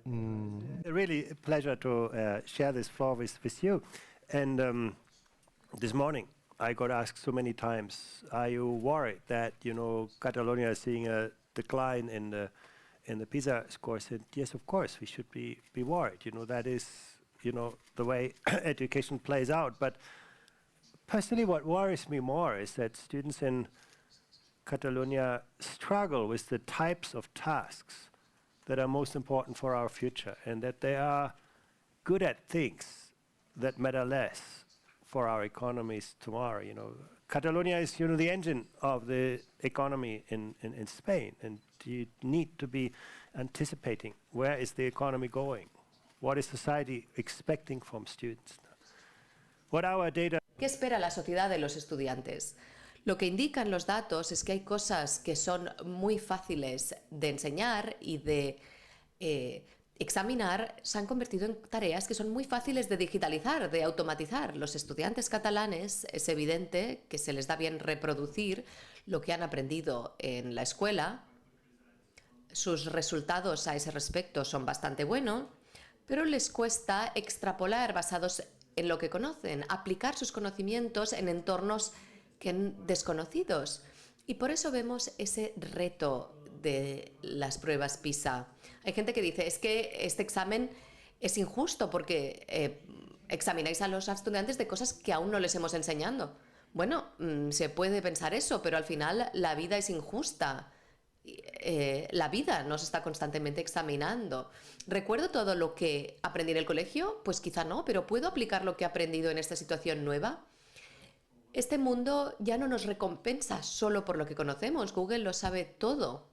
Really a pleasure to share this floor with you. And this morning I got asked so many times, are you worried that, Catalonia is seeing a decline in the PISA scores? And yes, of course, we should be worried. That is, the way education plays out. But personally, what worries me more is that students in Catalonia struggle with the types of tasks that are most important for our future, and that they are good at things that matter less for our economies tomorrow. Catalonia is, the engine of the economy in Spain, and you need to be anticipating where is the economy going, what is society expecting from students. What our data. ¿Qué espera la sociedad de los estudiantes? Lo que indican los datos es que hay cosas que son muy fáciles de enseñar y de examinar, se han convertido en tareas que son muy fáciles de digitalizar, de automatizar. Los estudiantes catalanes es evidente que se les da bien reproducir lo que han aprendido en la escuela. Sus resultados a ese respecto son bastante buenos, pero les cuesta extrapolar basados en lo que conocen, aplicar sus conocimientos en entornos desconocidos. Y por eso vemos ese reto de las pruebas PISA. Hay gente que dice, es que este examen es injusto porque examináis a los estudiantes de cosas que aún no les hemos enseñado. Bueno, se puede pensar eso, pero al final la vida es injusta. La vida nos está constantemente examinando. ¿Recuerdo todo lo que aprendí en el colegio? Pues quizá no, pero ¿puedo aplicar lo que he aprendido en esta situación nueva? Este mundo ya no nos recompensa solo por lo que conocemos. Google lo sabe todo.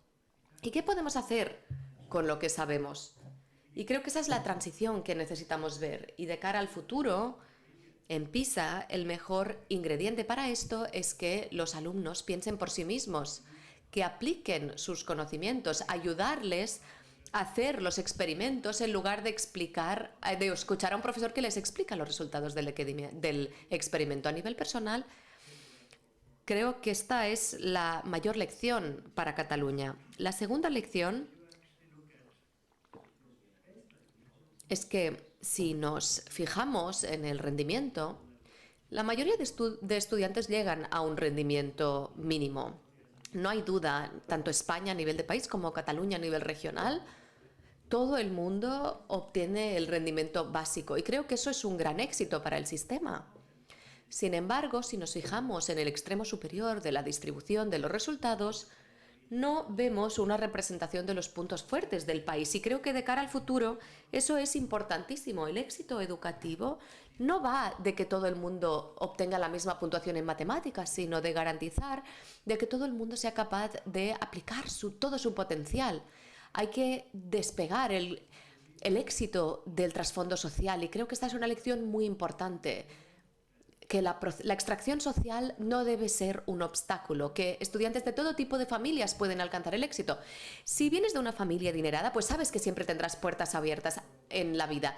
¿Y qué podemos hacer con lo que sabemos? Y creo que esa es la transición que necesitamos ver. Y de cara al futuro, en PISA, el mejor ingrediente para esto es que los alumnos piensen por sí mismos, que apliquen sus conocimientos, ayudarles a hacer los experimentos en lugar de escuchar a un profesor que les explica los resultados del experimento. A nivel personal, creo que esta es la mayor lección para Cataluña. La segunda lección es que si nos fijamos en el rendimiento, la mayoría de estudiantes llegan a un rendimiento mínimo. No hay duda, tanto España a nivel de país como Cataluña a nivel regional, todo el mundo obtiene el rendimiento básico y creo que eso es un gran éxito para el sistema. Sin embargo, si nos fijamos en el extremo superior de la distribución de los resultados, no vemos una representación de los puntos fuertes del país y creo que de cara al futuro eso es importantísimo. El éxito educativo no va de que todo el mundo obtenga la misma puntuación en matemáticas, sino de garantizar de que todo el mundo sea capaz de aplicar todo su potencial. Hay que despegar el éxito del trasfondo social y creo que esta es una lección muy importante. Que la extracción social no debe ser un obstáculo, que estudiantes de todo tipo de familias pueden alcanzar el éxito. Si vienes de una familia adinerada, pues sabes que siempre tendrás puertas abiertas en la vida.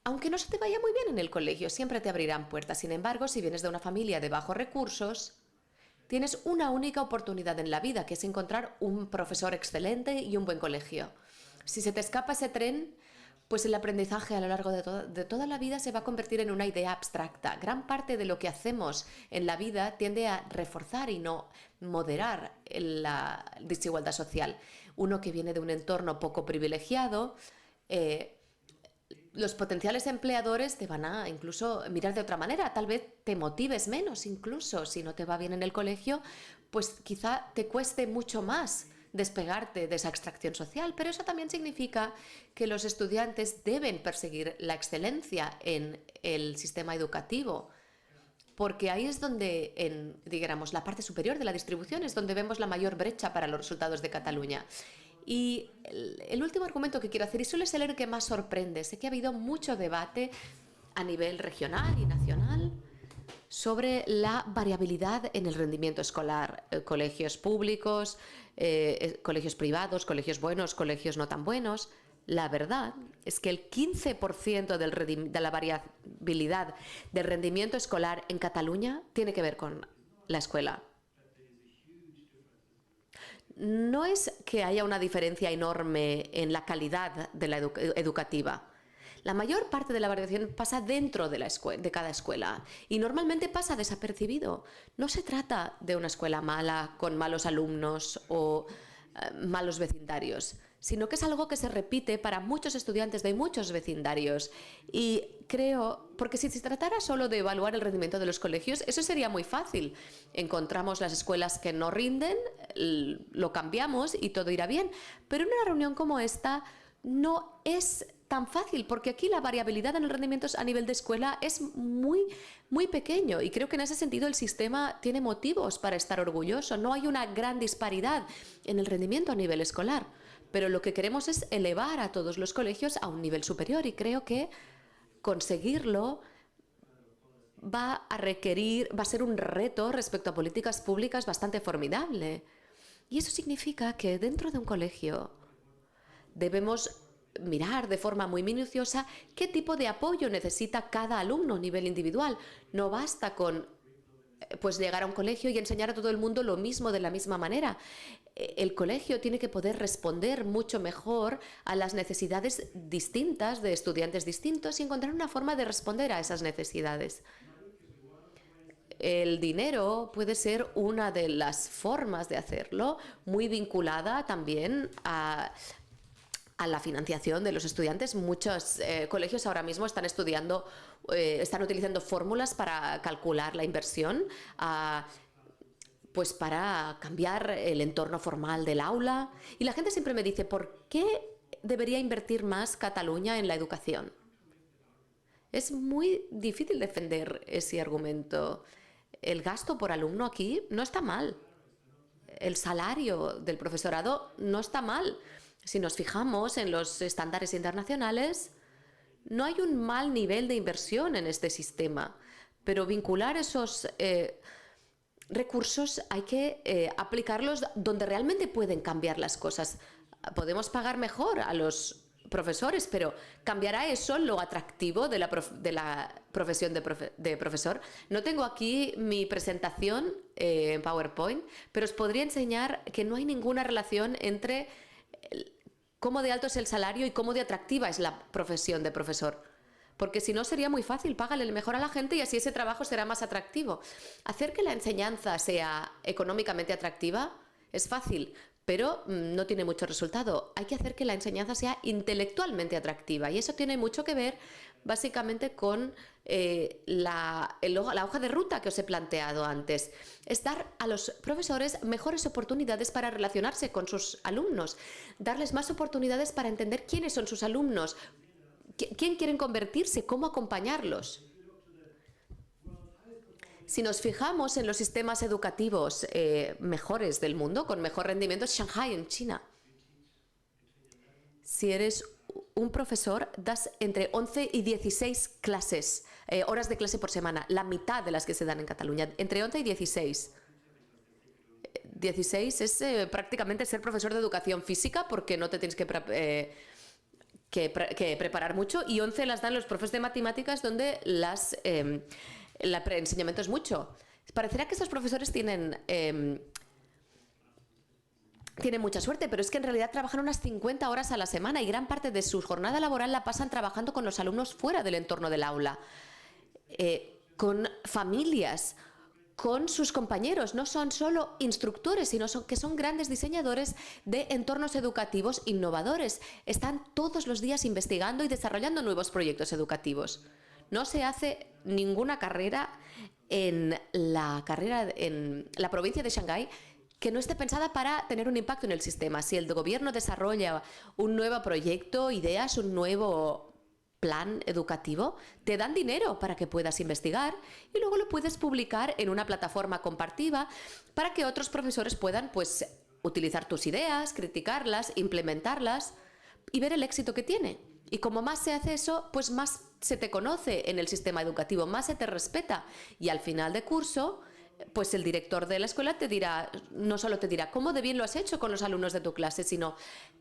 Aunque no se te vaya muy bien en el colegio, siempre te abrirán puertas. Sin embargo, si vienes de una familia de bajos recursos, tienes una única oportunidad en la vida, que es encontrar un profesor excelente y un buen colegio. Si se te escapa ese tren, pues el aprendizaje a lo largo de toda la vida se va a convertir en una idea abstracta. Gran parte de lo que hacemos en la vida tiende a reforzar y no moderar la desigualdad social. Uno que viene de un entorno poco privilegiado, los potenciales empleadores te van a incluso mirar de otra manera. Tal vez te motives menos incluso. Si no te va bien en el colegio, pues quizá te cueste mucho más despegarte de esa extracción social, pero eso también significa que los estudiantes deben perseguir la excelencia en el sistema educativo, porque ahí es donde, digamos, la parte superior de la distribución es donde vemos la mayor brecha para los resultados de Cataluña. Y el último argumento que quiero hacer, y suele ser el que más sorprende, sé que ha habido mucho debate a nivel regional y nacional sobre la variabilidad en el rendimiento escolar. Colegios públicos, colegios privados, colegios buenos, colegios no tan buenos. La verdad es que el 15% de la variabilidad del rendimiento escolar en Cataluña tiene que ver con la escuela. no es que haya una diferencia enorme en la calidad de la educativa. La mayor parte de la variación pasa dentro de cada escuela y normalmente pasa desapercibido. No se trata de una escuela mala, con malos alumnos o malos vecindarios, sino que es algo que se repite para muchos estudiantes de muchos vecindarios. Y creo, porque si se tratara solo de evaluar el rendimiento de los colegios, eso sería muy fácil. Encontramos las escuelas que no rinden, lo cambiamos y todo irá bien. Pero en una reunión como esta no es tan fácil, porque aquí la variabilidad en el rendimiento a nivel de escuela es muy pequeño y creo que en ese sentido el sistema tiene motivos para estar orgulloso. No hay una gran disparidad en el rendimiento a nivel escolar, pero lo que queremos es elevar a todos los colegios a un nivel superior y creo que conseguirlo va a ser un reto respecto a políticas públicas bastante formidable. Y eso significa que dentro de un colegio debemos mirar de forma muy minuciosa qué tipo de apoyo necesita cada alumno a nivel individual. No basta con llegar a un colegio y enseñar a todo el mundo lo mismo de la misma manera. El colegio tiene que poder responder mucho mejor a las necesidades distintas de estudiantes distintos y encontrar una forma de responder a esas necesidades. El dinero puede ser una de las formas de hacerlo, muy vinculada también a la financiación de los estudiantes. Muchos colegios ahora mismo están utilizando fórmulas para calcular la inversión, pues para cambiar el entorno formal del aula. Y la gente siempre me dice, ¿por qué debería invertir más Cataluña en la educación? Es muy difícil defender ese argumento. El gasto por alumno aquí no está mal. El salario del profesorado no está mal. Si nos fijamos en los estándares internacionales, no hay un mal nivel de inversión en este sistema, pero vincular esos recursos hay que aplicarlos donde realmente pueden cambiar las cosas. Podemos pagar mejor a los profesores, pero ¿cambiará eso lo atractivo de la profesión de profesor? No tengo aquí mi presentación en PowerPoint, pero os podría enseñar que no hay ninguna relación entre cómo de alto es el salario y cómo de atractiva es la profesión de profesor. Porque si no sería muy fácil, págale mejor a la gente y así ese trabajo será más atractivo. Hacer que la enseñanza sea económicamente atractiva es fácil, pero no tiene mucho resultado. Hay que hacer que la enseñanza sea intelectualmente atractiva y eso tiene mucho que ver básicamente con la hoja de ruta que os he planteado antes. Es dar a los profesores mejores oportunidades para relacionarse con sus alumnos, darles más oportunidades para entender quiénes son sus alumnos, quién quieren convertirse, cómo acompañarlos. Si nos fijamos en los sistemas educativos mejores del mundo, con mejor rendimiento, es Shanghai, en China. Si eres un profesor, das entre 11 y 16 horas de clase por semana, la mitad de las que se dan en Cataluña, entre 11 y 16. 16 es prácticamente ser profesor de educación física porque no te tienes que preparar mucho, y 11 las dan los profes de matemáticas donde el enseñamiento es mucho. Parecerá que estos profesores tienen mucha suerte, pero es que en realidad trabajan unas 50 horas a la semana y gran parte de su jornada laboral la pasan trabajando con los alumnos fuera del entorno del aula, con familias, con sus compañeros. No son solo instructores, sino que son grandes diseñadores de entornos educativos innovadores. Están todos los días investigando y desarrollando nuevos proyectos educativos. No se hace ninguna carrera en la provincia de Shanghái que no esté pensada para tener un impacto en el sistema. Si el gobierno desarrolla un nuevo proyecto, ideas, un nuevo plan educativo, te dan dinero para que puedas investigar y luego lo puedes publicar en una plataforma compartida para que otros profesores puedan utilizar tus ideas, criticarlas, implementarlas y ver el éxito que tiene. Y como más se hace eso, pues más se te conoce en el sistema educativo, más se te respeta. Y al final de curso, pues el director de la escuela no solo te dirá cómo de bien lo has hecho con los alumnos de tu clase, sino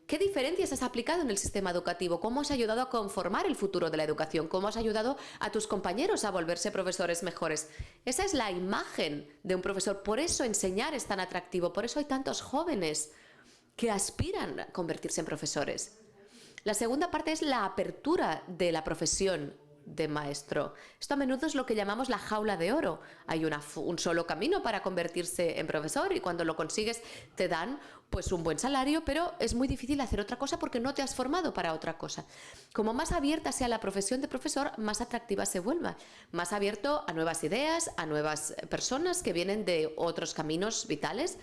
qué diferencias has aplicado en el sistema educativo, cómo has ayudado a conformar el futuro de la educación, cómo has ayudado a tus compañeros a volverse profesores mejores. Esa es la imagen de un profesor. Por eso enseñar es tan atractivo, por eso hay tantos jóvenes que aspiran a convertirse en profesores. La segunda parte es la apertura de la profesión de maestro. Esto a menudo es lo que llamamos la jaula de oro. Hay un solo camino para convertirse en profesor y cuando lo consigues te dan pues un buen salario, pero es muy difícil hacer otra cosa porque no te has formado para otra cosa. Como más abierta sea la profesión de profesor, más atractiva se vuelva. Más abierto a nuevas ideas, a nuevas personas que vienen de otros caminos vitales.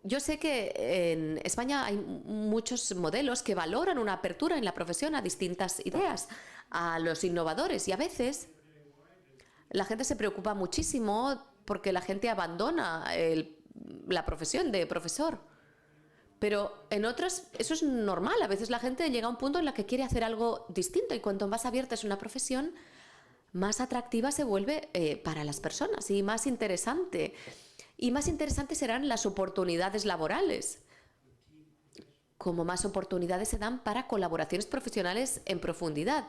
Yo sé que en España hay muchos modelos que valoran una apertura en la profesión a distintas ideas, a los innovadores, y a veces la gente se preocupa muchísimo porque la gente abandona la profesión de profesor. Pero en otras eso es normal, a veces la gente llega a un punto en el que quiere hacer algo distinto y cuanto más abierta es una profesión, más atractiva se vuelve para las personas y más interesante. Y más interesantes serán las oportunidades laborales. Como más oportunidades se dan para colaboraciones profesionales en profundidad.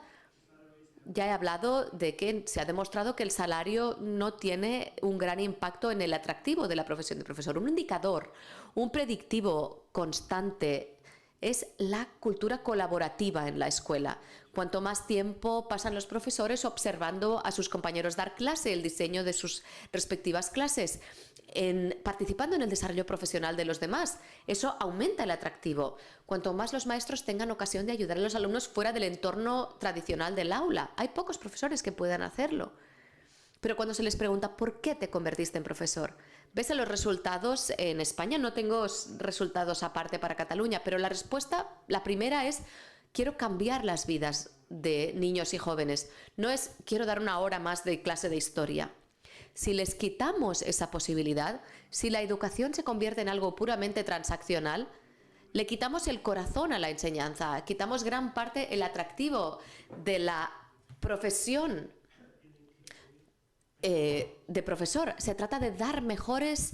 Ya he hablado de que se ha demostrado que el salario no tiene un gran impacto en el atractivo de la profesión de profesor. Un indicador, un predictivo constante es la cultura colaborativa en la escuela. Cuanto más tiempo pasan los profesores observando a sus compañeros dar clase, el diseño de sus respectivas clases, participando en el desarrollo profesional de los demás, eso aumenta el atractivo. Cuanto más los maestros tengan ocasión de ayudar a los alumnos fuera del entorno tradicional del aula. Hay pocos profesores que puedan hacerlo. Pero cuando se les pregunta ¿por qué te convertiste en profesor? ¿Ves a los resultados en España? No tengo resultados aparte para Cataluña, pero la respuesta, la primera es quiero cambiar las vidas de niños y jóvenes. No es quiero dar una hora más de clase de historia. Si les quitamos esa posibilidad, si la educación se convierte en algo puramente transaccional, le quitamos el corazón a la enseñanza, quitamos gran parte el atractivo de la profesión de profesor. Se trata de dar mejores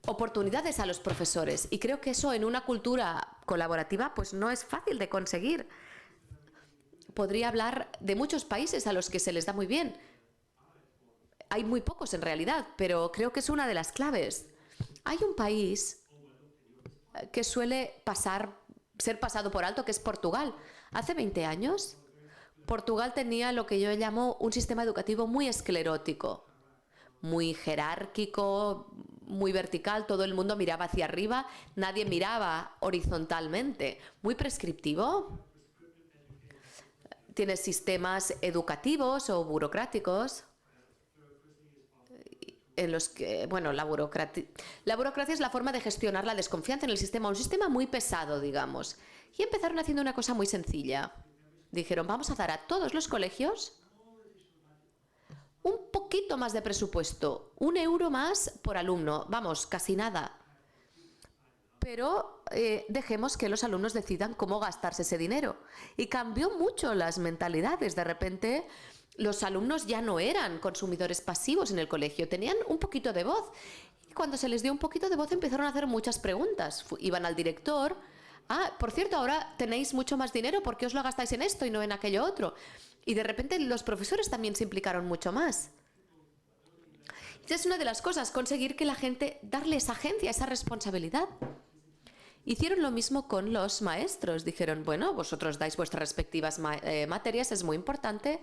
oportunidades a los profesores y creo que eso en una cultura colaborativa pues no es fácil de conseguir. Podría hablar de muchos países a los que se les da muy bien. Hay muy pocos en realidad, pero creo que es una de las claves. Hay un país que suele ser pasado por alto, que es Portugal. Hace 20 años, Portugal tenía lo que yo llamo un sistema educativo muy esclerótico, muy jerárquico, muy vertical, todo el mundo miraba hacia arriba, nadie miraba horizontalmente, muy prescriptivo. Tienes sistemas educativos o burocráticos en los que, bueno, la burocracia es la forma de gestionar la desconfianza en el sistema, un sistema muy pesado, digamos. Y empezaron haciendo una cosa muy sencilla. Dijeron, vamos a dar a todos los colegios un poquito más de presupuesto, 1 euro más por alumno, vamos, casi nada. Pero dejemos que los alumnos decidan cómo gastarse ese dinero. Y cambió mucho las mentalidades. De repente, los alumnos ya no eran consumidores pasivos en el colegio, tenían un poquito de voz. Y cuando se les dio un poquito de voz empezaron a hacer muchas preguntas. Iban al director. Ah, por cierto, ahora tenéis mucho más dinero, ¿por qué os lo gastáis en esto y no en aquello otro? Y de repente los profesores también se implicaron mucho más. Esa es una de las cosas, conseguir que la gente, darles agencia, esa responsabilidad. Hicieron lo mismo con los maestros. Dijeron, bueno, vosotros dais vuestras respectivas materias, es muy importante,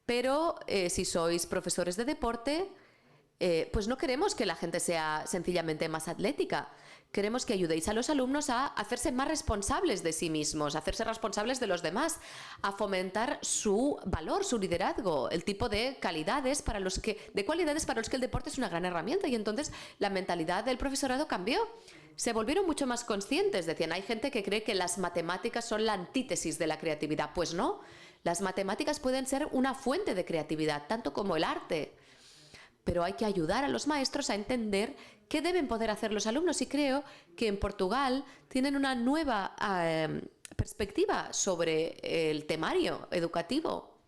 pero si sois profesores de deporte, pues no queremos que la gente sea sencillamente más atlética. Queremos que ayudéis a los alumnos a hacerse más responsables de sí mismos, a hacerse responsables de los demás, a fomentar su valor, su liderazgo, el tipo de cualidades para los que el deporte es una gran herramienta. Y entonces la mentalidad del profesorado cambió. Se volvieron mucho más conscientes. Decían, hay gente que cree que las matemáticas son la antítesis de la creatividad. Pues no, las matemáticas pueden ser una fuente de creatividad, tanto como el arte. Pero hay que ayudar a los maestros a entender qué deben poder hacer los alumnos. Y creo que en Portugal tienen una nueva perspectiva sobre el temario educativo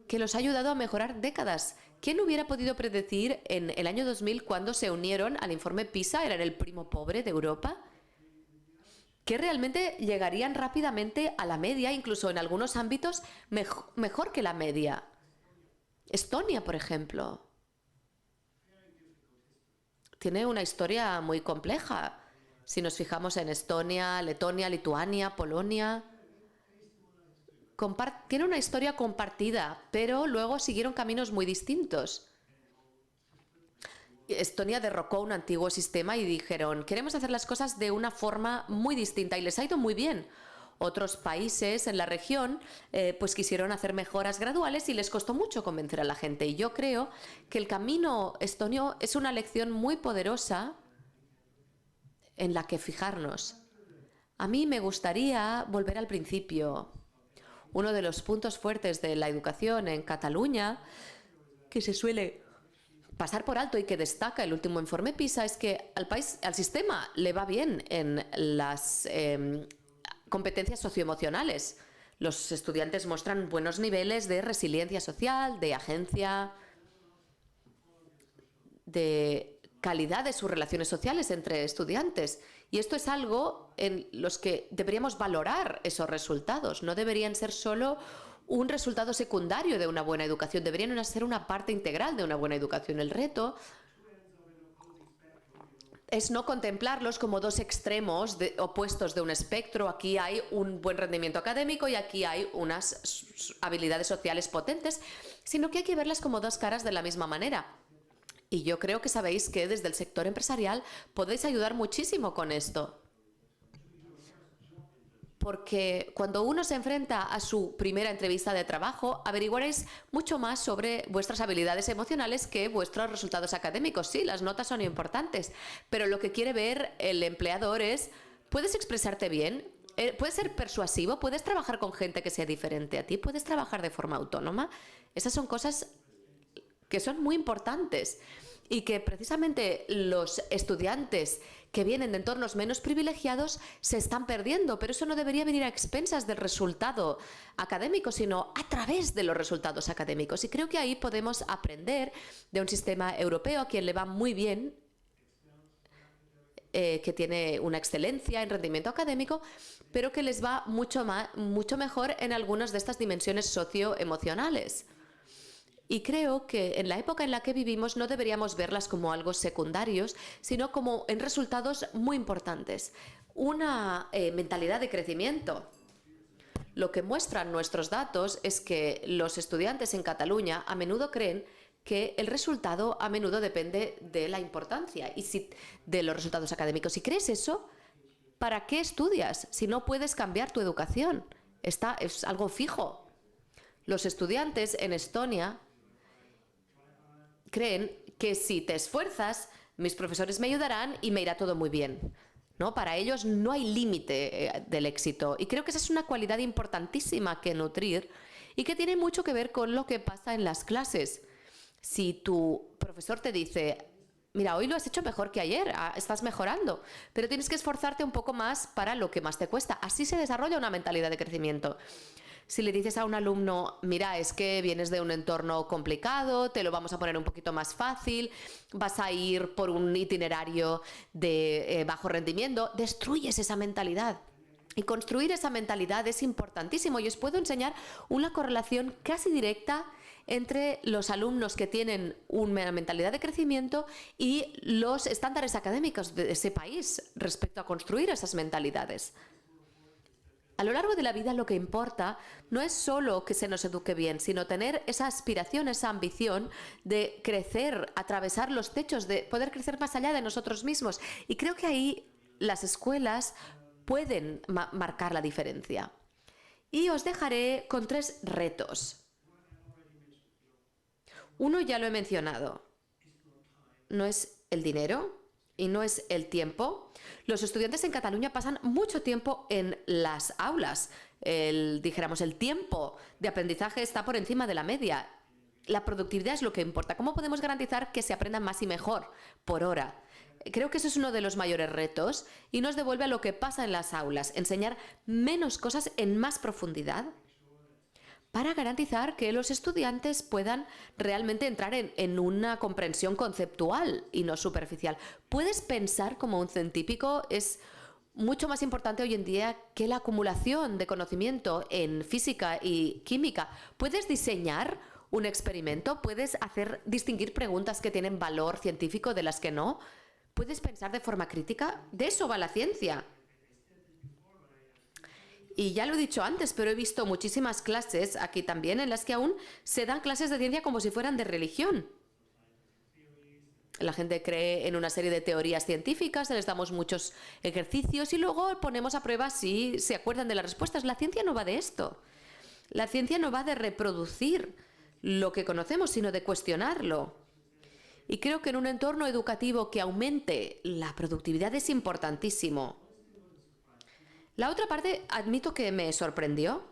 que los ha ayudado a mejorar décadas. ¿Quién hubiera podido predecir en el año 2000, cuando se unieron al informe PISA, eran el primo pobre de Europa, que realmente llegarían rápidamente a la media, incluso en algunos ámbitos mejor que la media? Estonia, por ejemplo. tiene una historia muy compleja. Si nos fijamos en Estonia, Letonia, Lituania, Polonia, tiene una historia compartida, pero luego siguieron caminos muy distintos. Estonia derrocó un antiguo sistema y dijeron, queremos hacer las cosas de una forma muy distinta y les ha ido muy bien. Otros países en la región pues quisieron hacer mejoras graduales y les costó mucho convencer a la gente. Y yo creo que el camino estonio es una lección muy poderosa en la que fijarnos. A mí me gustaría volver al principio. Uno de los puntos fuertes de la educación en Cataluña, que se suele pasar por alto y que destaca el último informe PISA, es que al sistema le va bien en las competencias socioemocionales. Los estudiantes muestran buenos niveles de resiliencia social, de agencia, de calidad de sus relaciones sociales entre estudiantes. Y esto es algo en los que deberíamos valorar esos resultados. No deberían ser solo un resultado secundario de una buena educación, deberían ser una parte integral de una buena educación. El reto es no contemplarlos como dos extremos opuestos de un espectro. Aquí hay un buen rendimiento académico y aquí hay unas habilidades sociales potentes, sino que hay que verlas como dos caras de la misma manera. Y yo creo que sabéis que desde el sector empresarial podéis ayudar muchísimo con esto. Porque cuando uno se enfrenta a su primera entrevista de trabajo, averiguaréis mucho más sobre vuestras habilidades emocionales que vuestros resultados académicos. Sí, las notas son importantes, pero lo que quiere ver el empleador es, ¿puedes expresarte bien? ¿Puedes ser persuasivo? ¿Puedes trabajar con gente que sea diferente a ti? ¿Puedes trabajar de forma autónoma? Esas son cosas que son muy importantes y que precisamente los estudiantes que vienen de entornos menos privilegiados se están perdiendo, pero eso no debería venir a expensas del resultado académico, sino a través de los resultados académicos. Y creo que ahí podemos aprender de un sistema europeo a quien le va muy bien, que tiene una excelencia en rendimiento académico, pero que les va mucho mejor en algunas de estas dimensiones socioemocionales. Y creo que en la época en la que vivimos no deberíamos verlas como algo secundarios, sino como en resultados muy importantes. Una mentalidad de crecimiento. Lo que muestran nuestros datos es que los estudiantes en Cataluña a menudo creen que el resultado a menudo depende de la importancia de los resultados académicos. Si crees eso, ¿para qué estudias si no puedes cambiar tu educación? Es algo fijo. Los estudiantes en Estonia creen que si te esfuerzas, mis profesores me ayudarán y me irá todo muy bien, ¿no? Para ellos no hay límite del éxito. Y creo que esa es una cualidad importantísima que nutrir y que tiene mucho que ver con lo que pasa en las clases. Si tu profesor te dice, mira, hoy lo has hecho mejor que ayer, estás mejorando, pero tienes que esforzarte un poco más para lo que más te cuesta. Así se desarrolla una mentalidad de crecimiento. Si le dices a un alumno, mira, es que vienes de un entorno complicado, te lo vamos a poner un poquito más fácil, vas a ir por un itinerario de bajo rendimiento, destruyes esa mentalidad. Y construir esa mentalidad es importantísimo. Y os puedo enseñar una correlación casi directa entre los alumnos que tienen una mentalidad de crecimiento y los estándares académicos de ese país respecto a construir esas mentalidades. A lo largo de la vida lo que importa no es solo que se nos eduque bien, sino tener esa aspiración, esa ambición de crecer, atravesar los techos, de poder crecer más allá de nosotros mismos. Y creo que ahí las escuelas pueden marcar la diferencia. Y os dejaré con 3 retos. Uno ya lo he mencionado. No es el dinero y no es el tiempo. Los estudiantes en Cataluña pasan mucho tiempo en las aulas. Dijéramos, el tiempo de aprendizaje está por encima de la media. La productividad es lo que importa. ¿Cómo podemos garantizar que se aprenda más y mejor por hora? Creo que eso es uno de los mayores retos y nos devuelve a lo que pasa en las aulas, enseñar menos cosas en más profundidad para garantizar que los estudiantes puedan realmente entrar en una comprensión conceptual y no superficial. Puedes pensar como un científico, es mucho más importante hoy en día que la acumulación de conocimiento en física y química. Puedes diseñar un experimento, puedes distinguir preguntas que tienen valor científico de las que no. ¿Puedes pensar de forma crítica? De eso va la ciencia. Y ya lo he dicho antes, pero he visto muchísimas clases aquí también en las que aún se dan clases de ciencia como si fueran de religión. La gente cree en una serie de teorías científicas, les damos muchos ejercicios y luego ponemos a prueba si se acuerdan de las respuestas. La ciencia no va de esto. La ciencia no va de reproducir lo que conocemos, sino de cuestionarlo. Y creo que en un entorno educativo que aumente la productividad es importantísimo. La otra parte, admito que me sorprendió,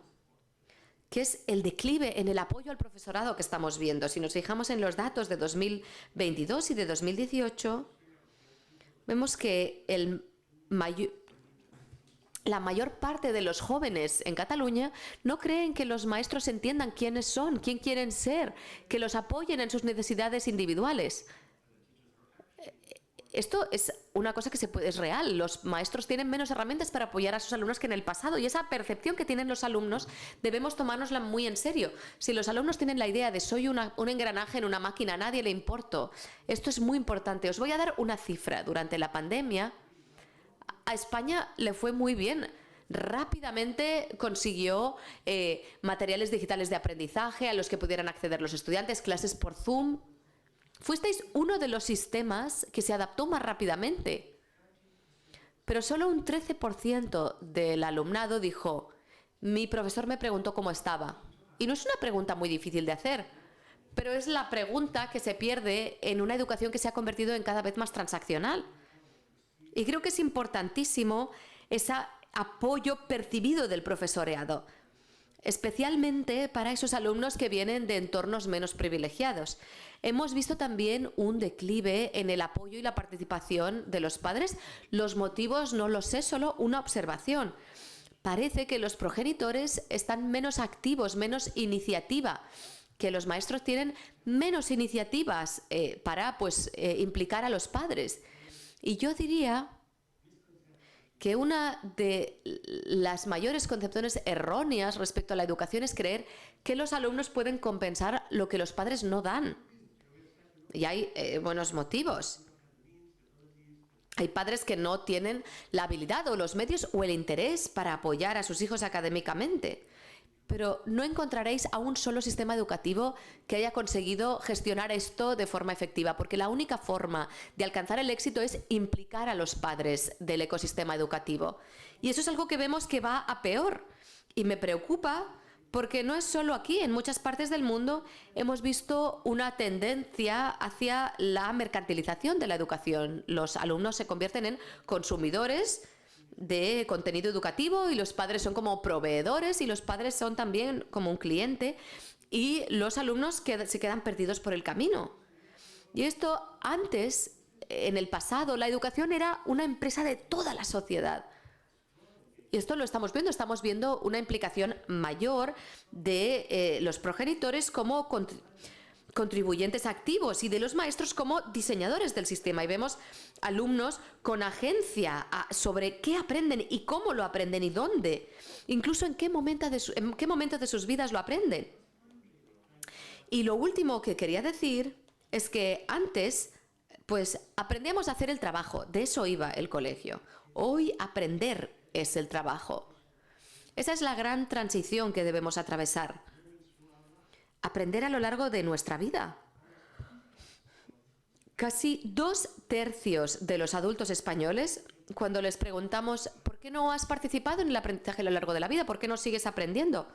que es el declive en el apoyo al profesorado que estamos viendo. Si nos fijamos en los datos de 2022 y de 2018, vemos que la mayor parte de los jóvenes en Cataluña no creen que los maestros entiendan quiénes son, quién quieren ser, que los apoyen en sus necesidades individuales. Esto es una cosa que es real. Los maestros tienen menos herramientas para apoyar a sus alumnos que en el pasado y esa percepción que tienen los alumnos debemos tomárnosla muy en serio. Si los alumnos tienen la idea de soy un engranaje en una máquina, a nadie le importo, esto es muy importante. Os voy a dar una cifra. Durante la pandemia a España le fue muy bien. Rápidamente consiguió materiales digitales de aprendizaje a los que pudieran acceder los estudiantes, clases por Zoom. Fuisteis uno de los sistemas que se adaptó más rápidamente. Pero solo un 13% del alumnado dijo, mi profesor me preguntó cómo estaba. Y no es una pregunta muy difícil de hacer, pero es la pregunta que se pierde en una educación que se ha convertido en cada vez más transaccional. Y creo que es importantísimo ese apoyo percibido del profesorado, especialmente para esos alumnos que vienen de entornos menos privilegiados. Hemos visto también un declive en el apoyo y la participación de los padres. Los motivos no los sé, solo una observación. Parece que los progenitores están menos activos, menos iniciativa, que los maestros tienen menos iniciativas para implicar a los padres. Y yo diría que una de las mayores concepciones erróneas respecto a la educación es creer que los alumnos pueden compensar lo que los padres no dan. Y hay buenos motivos. Hay padres que no tienen la habilidad o los medios o el interés para apoyar a sus hijos académicamente. Pero no encontraréis a un solo sistema educativo que haya conseguido gestionar esto de forma efectiva, porque la única forma de alcanzar el éxito es implicar a los padres del ecosistema educativo. Y eso es algo que vemos que va a peor. Y me preocupa porque no es solo aquí, en muchas partes del mundo hemos visto una tendencia hacia la mercantilización de la educación. Los alumnos se convierten en consumidores de contenido educativo y los padres son como proveedores y los padres son también como un cliente y los alumnos se quedan perdidos por el camino. Y esto antes, en el pasado, la educación era una empresa de toda la sociedad. Y esto lo estamos viendo una implicación mayor de los progenitores como contribuyentes activos y de los maestros como diseñadores del sistema. Y vemos alumnos con agencia sobre qué aprenden y cómo lo aprenden y dónde. Incluso en qué momento de sus vidas lo aprenden. Y lo último que quería decir es que antes, aprendíamos a hacer el trabajo. De eso iba el colegio. Hoy aprender es el trabajo. Esa es la gran transición que debemos atravesar. Aprender a lo largo de nuestra vida. Casi 2/3 de los adultos españoles, cuando les preguntamos ¿por qué no has participado en el aprendizaje a lo largo de la vida? ¿Por qué no sigues aprendiendo?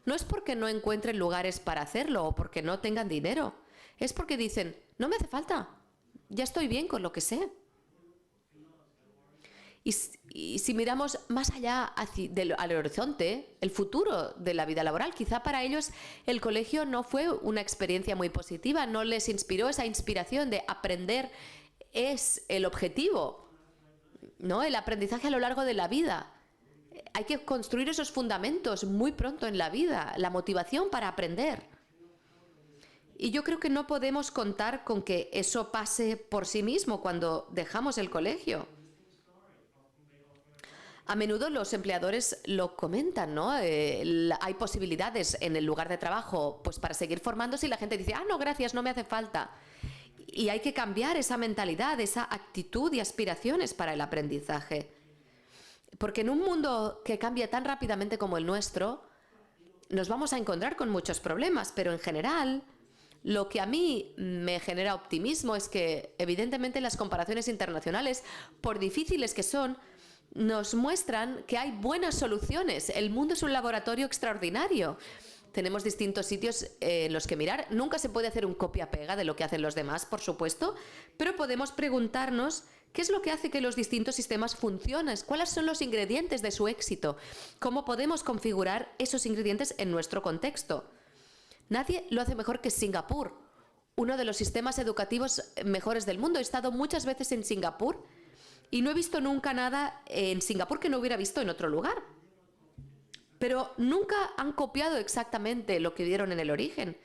No es porque no encuentren lugares para hacerlo o porque no tengan dinero. Es porque dicen, no me hace falta, ya estoy bien con lo que sé. Y si miramos más allá al horizonte, el futuro de la vida laboral, quizá para ellos el colegio no fue una experiencia muy positiva, no les inspiró esa inspiración de aprender es el objetivo, ¿no? El aprendizaje a lo largo de la vida. Hay que construir esos fundamentos muy pronto en la vida, la motivación para aprender. Y yo creo que no podemos contar con que eso pase por sí mismo cuando dejamos el colegio. A menudo los empleadores lo comentan, ¿no? Hay posibilidades en el lugar de trabajo para seguir formándose y la gente dice, no, gracias, no me hace falta. Y hay que cambiar esa mentalidad, esa actitud y aspiraciones para el aprendizaje. Porque en un mundo que cambia tan rápidamente como el nuestro, nos vamos a encontrar con muchos problemas, pero en general, lo que a mí me genera optimismo es que, evidentemente, las comparaciones internacionales, por difíciles que son, nos muestran que hay buenas soluciones. El mundo es un laboratorio extraordinario. Tenemos distintos sitios en los que mirar. Nunca se puede hacer un copia-pega de lo que hacen los demás, por supuesto, pero podemos preguntarnos qué es lo que hace que los distintos sistemas funcionen, cuáles son los ingredientes de su éxito, cómo podemos configurar esos ingredientes en nuestro contexto. Nadie lo hace mejor que Singapur, uno de los sistemas educativos mejores del mundo. He estado muchas veces en Singapur y no he visto nunca nada en Singapur que no hubiera visto en otro lugar. Pero nunca han copiado exactamente lo que vieron en el origen.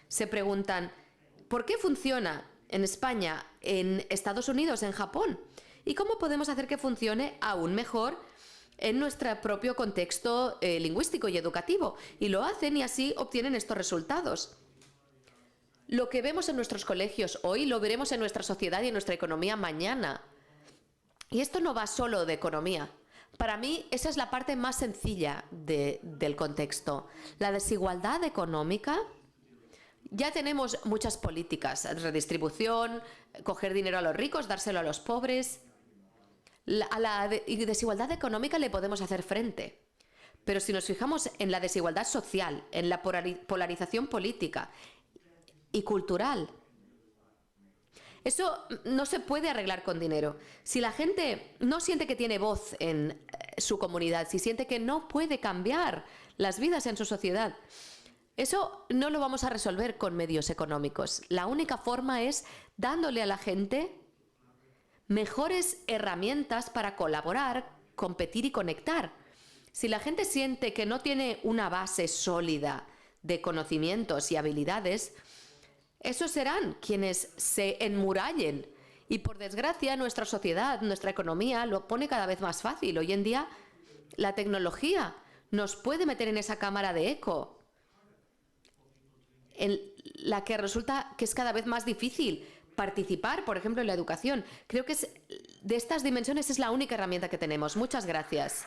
Se preguntan, ¿por qué funciona en España, en Estados Unidos, en Japón? ¿Y cómo podemos hacer que funcione aún mejor en nuestro propio contexto lingüístico y educativo? Y lo hacen y así obtienen estos resultados. Lo que vemos en nuestros colegios hoy lo veremos en nuestra sociedad y en nuestra economía mañana. Y esto no va solo de economía. Para mí, esa es la parte más sencilla del contexto. La desigualdad económica, ya tenemos muchas políticas, redistribución, coger dinero a los ricos, dárselo a los pobres. A la desigualdad económica le podemos hacer frente. Pero si nos fijamos en la desigualdad social, en la polarización política y cultural, eso no se puede arreglar con dinero. Si la gente no siente que tiene voz en su comunidad, si siente que no puede cambiar las vidas en su sociedad, eso no lo vamos a resolver con medios económicos. La única forma es dándole a la gente mejores herramientas para colaborar, competir y conectar. Si la gente siente que no tiene una base sólida de conocimientos y habilidades, esos serán quienes se enmurallen. Y por desgracia, nuestra sociedad, nuestra economía lo pone cada vez más fácil. Hoy en día, la tecnología nos puede meter en esa cámara de eco, en la que resulta que es cada vez más difícil participar, por ejemplo, en la educación. Creo que de estas dimensiones es la única herramienta que tenemos. Muchas gracias.